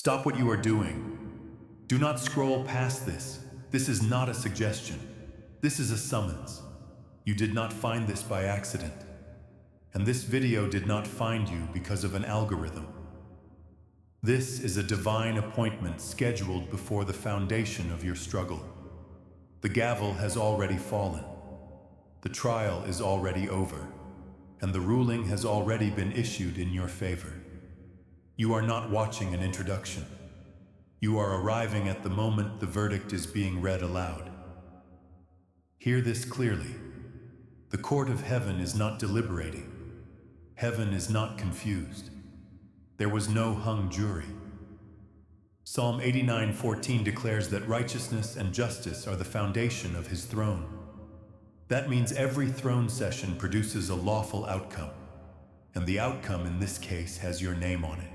Stop what you are doing. Do not scroll past this. This is not a suggestion. This is a summons. You did not find this by accident. And this video did not find you because of an algorithm. This is a divine appointment scheduled before the foundation of your struggle. The gavel has already fallen. The trial is already over, and the ruling has already been issued in your favor. You are not watching an introduction. You are arriving at the moment the verdict is being read aloud. Hear this clearly. The court of heaven is not deliberating. Heaven is not confused. There was no hung jury. Psalm 89:14 declares that righteousness and justice are the foundation of his throne. That means every throne session produces a lawful outcome, and the outcome in this case has your name on it.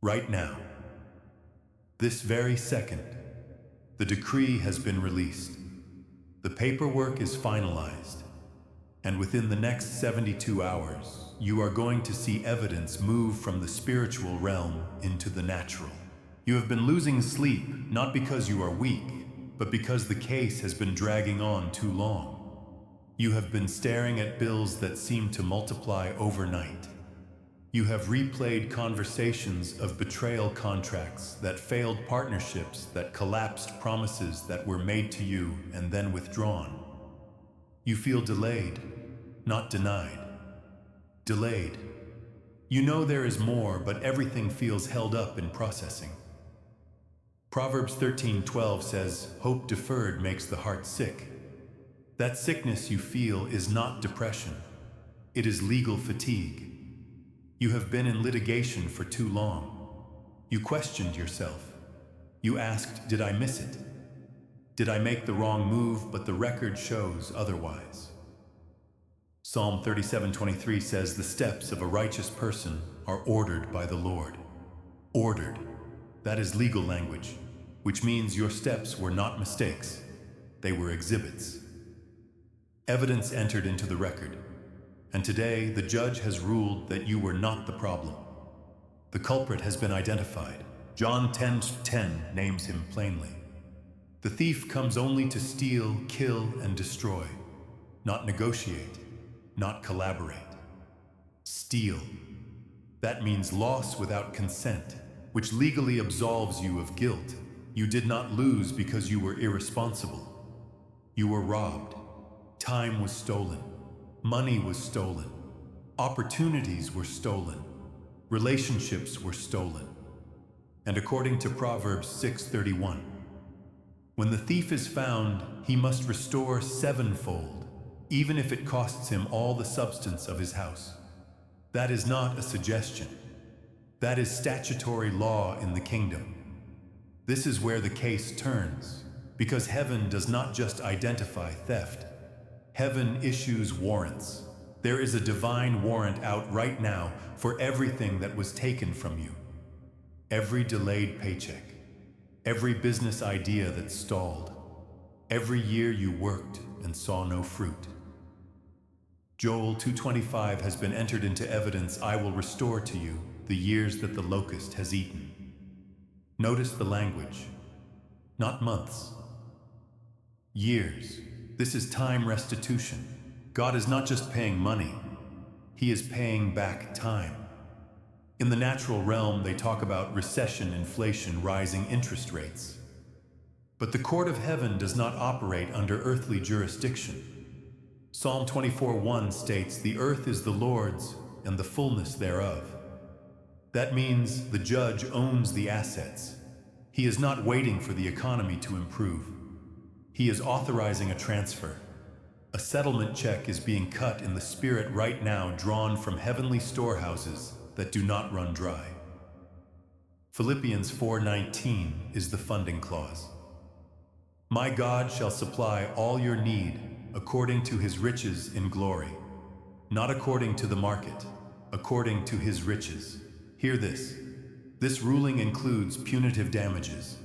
Right now, this very second, the decree has been released. The paperwork is finalized, and within the next 72 hours, you are going to see evidence move from the spiritual realm into the natural. You have been losing sleep, not because you are weak, but because the case has been dragging on too long. You have been staring at bills that seem to multiply overnight. You have replayed conversations of betrayal contracts that failed partnerships that collapsed promises that were made to you and then withdrawn. You feel delayed, not denied. Delayed. You know there is more, but everything feels held up in processing. Proverbs 13:12 says, "Hope deferred makes the heart sick." That sickness you feel is not depression. It is legal fatigue. You have been in litigation for too long. You questioned yourself. You asked, did I miss it? Did I make the wrong move, but the record shows otherwise? Psalm 37:23 says, "The steps of a righteous person are ordered by the Lord." Ordered. That is legal language, which means your steps were not mistakes. They were exhibits. Evidence entered into the record. And today, the judge has ruled that you were not the problem. The culprit has been identified. John 10:10 names him plainly. The thief comes only to steal, kill, and destroy, not negotiate, not collaborate. Steal. That means loss without consent, which legally absolves you of guilt. You did not lose because you were irresponsible. You were robbed. Time was stolen. Money was stolen. Opportunities were stolen. Relationships were stolen. And according to Proverbs 6:31, when the thief is found, he must restore sevenfold, even if it costs him all the substance of his house. That is not a suggestion. That is statutory law in the kingdom. This is where the case turns, because heaven does not just identify theft. Heaven issues warrants. There is a divine warrant out right now for everything that was taken from you. Every delayed paycheck. Every business idea that stalled. Every year you worked and saw no fruit. Joel 2:25 has been entered into evidence. "I will restore to you the years that the locust has eaten." Notice the language. Not months. Years. This is time restitution. God is not just paying money. He is paying back time. In the natural realm, they talk about recession, inflation, rising interest rates. But the court of heaven does not operate under earthly jurisdiction. Psalm 24:1 states, "The earth is the Lord's and the fullness thereof." That means the judge owns the assets. He is not waiting for the economy to improve. He is authorizing a transfer. A settlement check is being cut in the spirit right now, drawn from heavenly storehouses that do not run dry. Philippians 4:19 is the funding clause. "My God shall supply all your need according to his riches in glory," not according to the market, according to his riches. Hear this. This ruling includes punitive damages,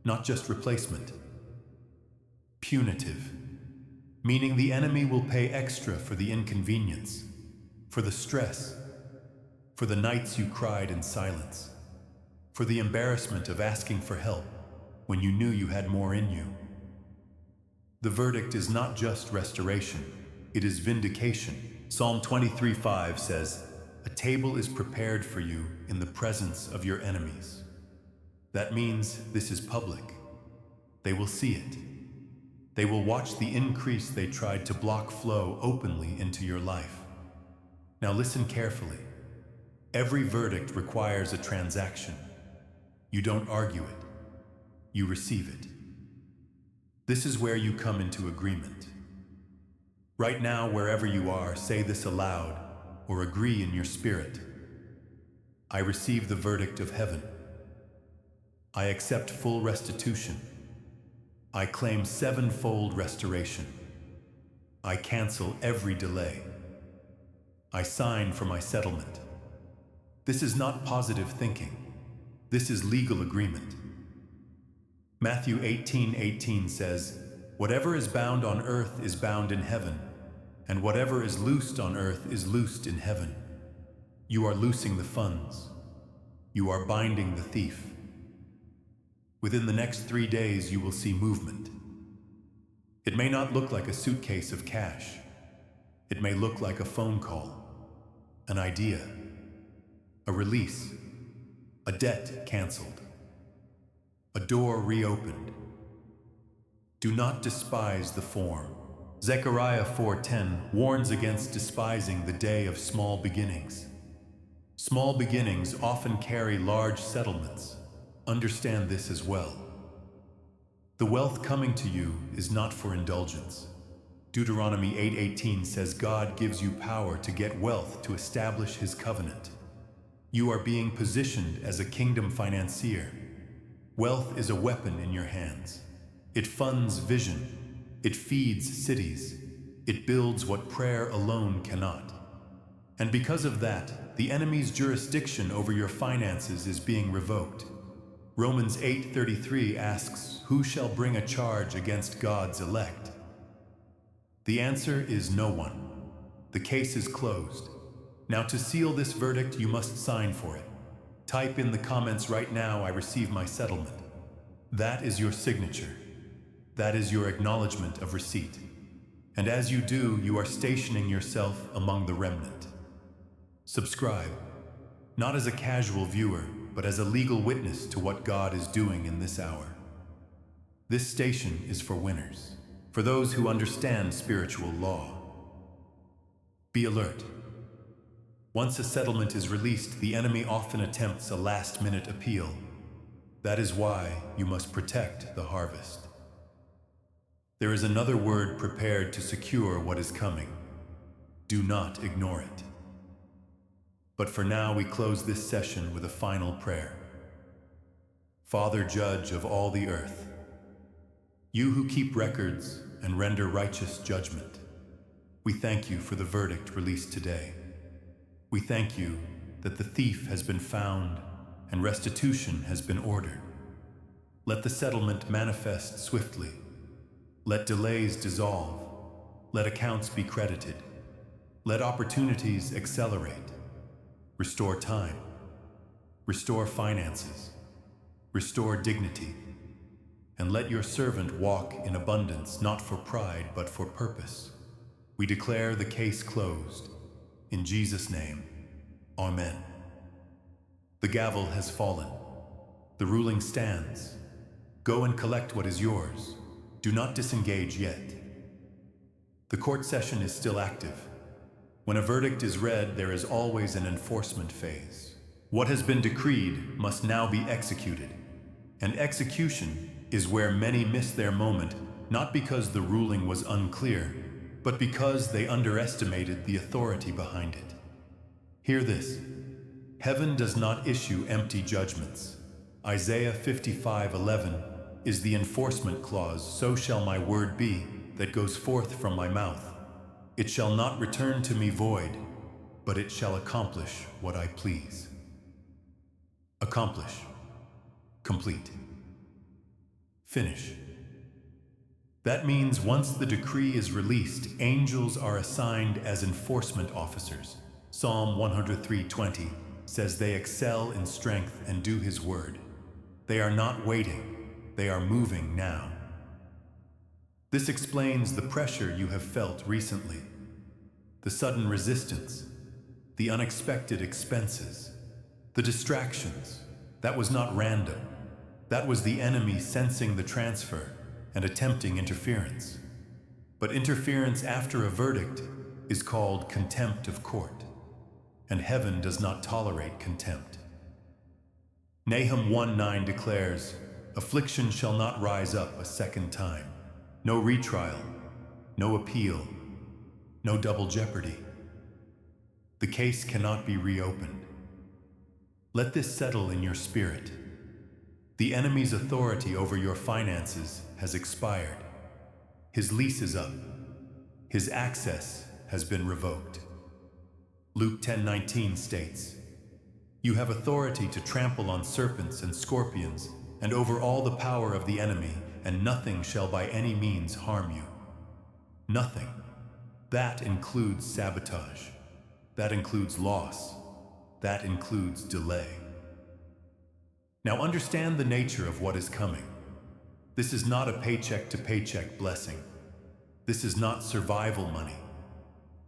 not just replacement. Punitive, meaning the enemy will pay extra for the inconvenience, for the stress, for the nights you cried in silence. for the embarrassment of asking for help when you knew you had more in you. The verdict is not just restoration, it is vindication. Psalm 23:5 says, "A table is prepared for you in the presence of your enemies." That means this is public. They will see it. They will watch the increase they tried to block flow openly into your life. Now listen carefully. Every verdict requires a transaction. You don't argue it. You receive it. This is where you come into agreement. Right now, wherever you are, say this aloud or agree in your spirit. I receive the verdict of heaven. I accept full restitution. I claim sevenfold restoration. I cancel every delay. I sign for my settlement. This is not positive thinking. This is legal agreement. Matthew 18:18 says, "Whatever is bound on earth is bound in heaven, and whatever is loosed on earth is loosed in heaven." You are loosing the funds. You are binding the thief. Within the next 3 days, you will see movement. It may not look like a suitcase of cash. It may look like a phone call, an idea, a release, a debt canceled, a door reopened. Do not despise the form. Zechariah 4:10 warns against despising the day of small beginnings. Small beginnings often carry large settlements. Understand this as well. The wealth coming to you is not for indulgence. Deuteronomy 8:18 says God gives you power to get wealth to establish His covenant. You are being positioned as a kingdom financier. Wealth is a weapon in your hands. It funds vision. It feeds cities. It builds what prayer alone cannot. And because of that, the enemy's jurisdiction over your finances is being revoked. Romans 8:33 asks, "Who shall bring a charge against God's elect?" The answer is no one. The case is closed. Now, to seal this verdict, you must sign for it. Type in the comments right now, "I receive my settlement." That is your signature. That is your acknowledgement of receipt. And as you do, you are stationing yourself among the remnant. Subscribe, not as a casual viewer, but as a legal witness to what God is doing in this hour. This station is for winners, for those who understand spiritual law. Be alert. Once a settlement is released, the enemy often attempts a last-minute appeal. That is why you must protect the harvest. There is another word prepared to secure what is coming. Do not ignore it. But for now, we close this session with a final prayer. Father, Judge of all the earth, you who keep records and render righteous judgment, we thank you for the verdict released today. We thank you that the thief has been found and restitution has been ordered. Let the settlement manifest swiftly. Let delays dissolve. Let accounts be credited. Let opportunities accelerate. Restore time. Restore finances. Restore dignity. And let your servant walk in abundance, not for pride, but for purpose. We declare the case closed. In Jesus' name, Amen. The gavel has fallen. The ruling stands. Go and collect what is yours. Do not disengage yet. The court session is still active. When a verdict is read, there is always an enforcement phase. What has been decreed must now be executed. And execution is where many miss their moment, not because the ruling was unclear, but because they underestimated the authority behind it. Hear this. Heaven does not issue empty judgments. Isaiah 55:11 is the enforcement clause, "So shall my word be that goes forth from my mouth. It shall not return to me void, but it shall accomplish what I please." Accomplish. Complete. Finish. That means once the decree is released, angels are assigned as enforcement officers. Psalm 103:20 says they excel in strength and do his word. They are not waiting, they are moving now. This explains the pressure you have felt recently, the sudden resistance, the unexpected expenses, the distractions. That was not random. That was the enemy sensing the transfer and attempting interference. But interference after a verdict is called contempt of court, and heaven does not tolerate contempt. Nahum 1:9 declares, "Affliction shall not rise up a second time. No retrial, no appeal, no double jeopardy. The case cannot be reopened." Let this settle in your spirit. The enemy's authority over your finances has expired. His lease is up. His access has been revoked. Luke 10:19 states, "You have authority to trample on serpents and scorpions and over all the power of the enemy, and nothing shall by any means harm you." Nothing. That includes sabotage. That includes loss. That includes delay. Now understand the nature of what is coming. This is not a paycheck-to-paycheck blessing. This is not survival money.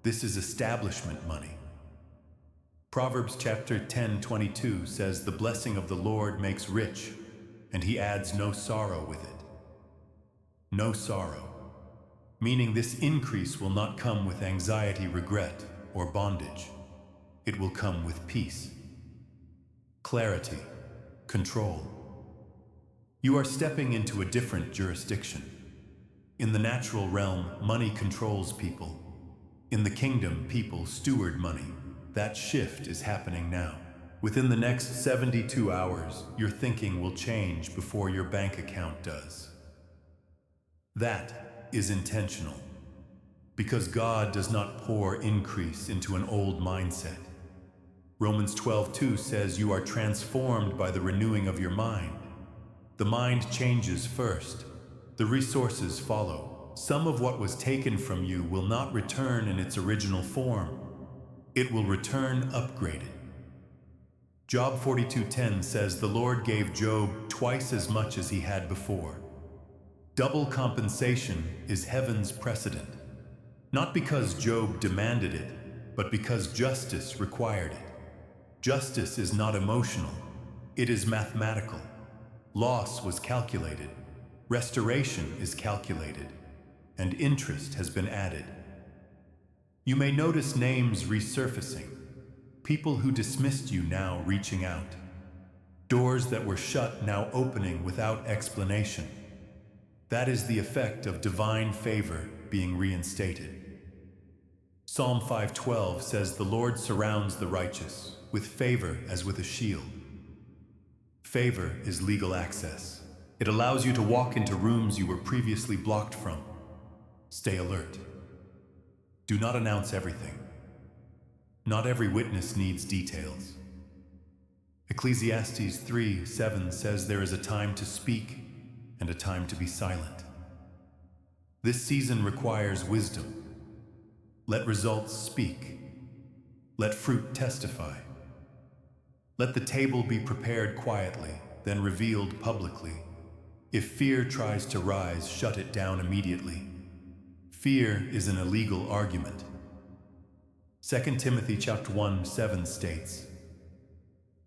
This is establishment money. Proverbs chapter 10:22 says, "The blessing of the Lord makes rich, and he adds no sorrow with it." No sorrow, meaning this increase will not come with anxiety, regret, or bondage. It will come with peace, clarity, control. You are stepping into a different jurisdiction. In the natural realm, money controls people. In the kingdom, people steward money. That shift is happening now. Within the next 72 hours, your thinking will change before your bank account does. That is intentional, because God does not pour increase into an old mindset. Romans 12:2 says you are transformed by the renewing of your mind. The mind changes first. The resources follow. Some of what was taken from you will not return in its original form. It will return upgraded. Job 42:10 says the Lord gave Job twice as much as he had before. Double compensation is heaven's precedent, not because Job demanded it, but because justice required it. Justice is not emotional, it is mathematical. Loss was calculated, restoration is calculated, and interest has been added. You may notice names resurfacing, people who dismissed you now reaching out, doors that were shut now opening without explanation. That is the effect of divine favor being reinstated. Psalm 5:12 says the Lord surrounds the righteous with favor as with a shield. Favor is legal access. It allows you to walk into rooms you were previously blocked from. Stay alert. Do not announce everything. Not every witness needs details. Ecclesiastes 3:7 says there is a time to speak and a time to be silent. This season requires wisdom. Let results speak. Let fruit testify. Let the table be prepared quietly, then revealed publicly. If fear tries to rise, shut it down immediately. Fear is an illegal argument. 2 Timothy chapter 1:7 states,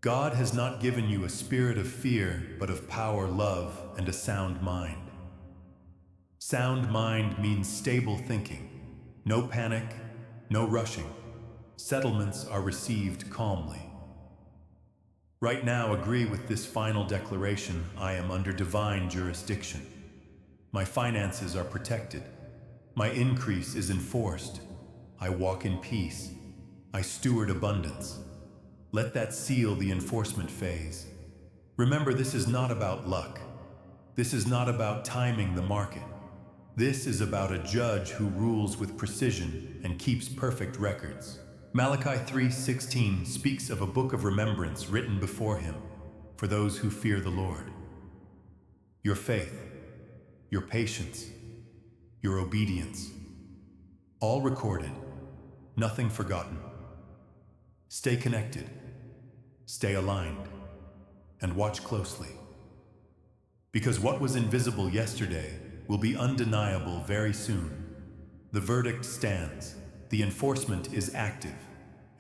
God has not given you a spirit of fear, but of power, love, and a sound mind. Sound mind means stable thinking. No panic, no rushing. Settlements are received calmly. Right now, agree with this final declaration: I am under divine jurisdiction. My finances are protected. My increase is enforced. I walk in peace. I steward abundance. Let that seal the enforcement phase. Remember, this is not about luck. This is not about timing the market. This is about a judge who rules with precision and keeps perfect records. Malachi 3:16 speaks of a book of remembrance written before him for those who fear the Lord. Your faith, your patience, your obedience, all recorded, nothing forgotten. Stay connected. Stay aligned and watch closely. Because what was invisible yesterday will be undeniable very soon. The verdict stands, the enforcement is active,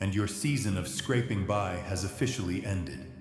and your season of scraping by has officially ended.